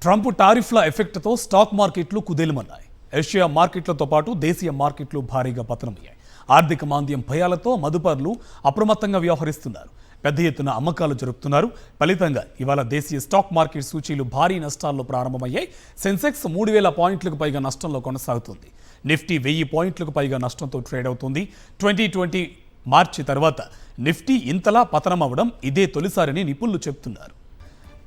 Trump టారిఫ్ల ఎఫెక్ట్తో stock మార్కెట్లు కుదేలుమన్నాయి. Asia మార్కెట్లతో పాటు దేశీయ మార్కెట్లు భారీగా పతనమయ్యాయి. ఆర్థిక మాంద్యం భయాలతో మదుపర్లు అప్రమత్తంగా వ్యవహరిస్తున్నారు. పెద్ద ఎత్తున అమ్మకాలు జరుపుతున్నారు. ఫలితంగా ఇవాళ దేశీయ స్టాక్ మార్కెట్ సూచీలు భారీ నష్టాల్లో ప్రారంభమయ్యాయి. సెన్సెక్స్ 3000 పాయింట్లకు పైగా నష్టంలో కొనసాగుతుంది. నిఫ్టీ 1000 పాయింట్లకు పైగా నష్టంతో ట్రేడ్ అవుతుంది. 2020 మార్చి తర్వాత నిఫ్టీ ఇంతలా పతనమవడం ఇదే తొలిసారని నిపుణులు చెబుతున్నారు.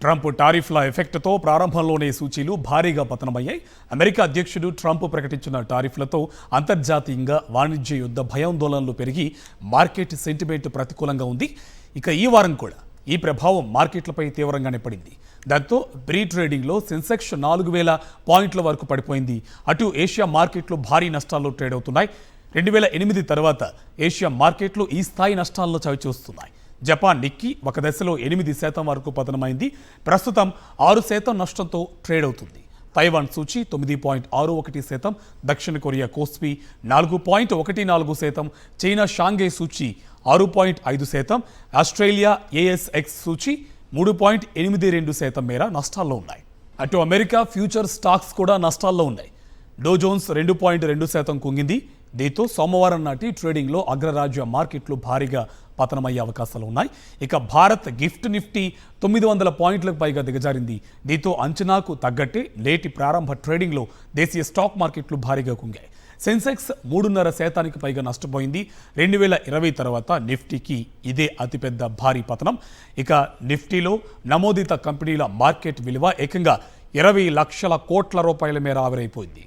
ట్రంప్ టారిఫ్ల ఎఫెక్ట్తో ప్రారంభంలోనే సూచీలు భారీగా పతనమయ్యాయి. అమెరికా అధ్యక్షుడు ట్రంప్ ప్రకటించిన టారిఫ్లతో అంతర్జాతీయంగా వాణిజ్య యుద్ధ భయాందోళనలు పెరిగి మార్కెట్ సెంటిమెంట్ ప్రతికూలంగా ఉంది. ఇక ఈ వారం కూడా ఈ ప్రభావం మార్కెట్లపై తీవ్రంగానే పడింది. దాంతో ప్రీ ట్రేడింగ్లో సెన్సెక్స్ 4000 పాయింట్ల వరకు పడిపోయింది. అటు ఏషియా మార్కెట్లు భారీ నష్టాల్లో ట్రేడ్ అవుతున్నాయి. 2008 తర్వాత ఏషియా మార్కెట్లు ఈ స్థాయి నష్టాల్లో చవిచూస్తున్నాయి. జపాన్ నిక్కీ ఒక దశలో 8% వరకు పతనమైంది. ప్రస్తుతం 6% నష్టంతో ట్రేడ్ అవుతుంది. తైవాన్ సూచీ 9.61%, దక్షిణ కొరియా కోస్పీ 4.14%, చైనా షాంఘై సూచీ 6.5%, ఆస్ట్రేలియా ఏఎస్ఎక్స్ సూచీ 3.82% మేర నష్టాల్లో ఉన్నాయి. అటు అమెరికా ఫ్యూచర్ స్టాక్స్ కూడా నష్టాల్లో ఉన్నాయి. డో జోన్స్ 2.2% కుంగింది. దీంతో సోమవారం నాటి ట్రేడింగ్లో అగ్రరాజ్య మార్కెట్లు భారీగా పతనమయ్యే అవకాశాలు ఉన్నాయి. ఇక భారత్ గిఫ్ట్ నిఫ్టీ 900 పాయింట్లకు పైగా దిగజారింది. దీంతో అంచనాకు తగ్గట్టే నేటి ప్రారంభ ట్రేడింగ్లో దేశీయ స్టాక్ మార్కెట్లు భారీగా కుంగాయి. సెన్సెక్స్ 3.5% పైగా నష్టపోయింది. 2020 తర్వాత నిఫ్టీకి ఇదే అతిపెద్ద భారీ పతనం. ఇక నిఫ్టీలో నమోదిత కంపెనీల మార్కెట్ విలువ ఏకంగా 20 లక్షల కోట్ల రూపాయల మేర ఆవిరైపోయింది.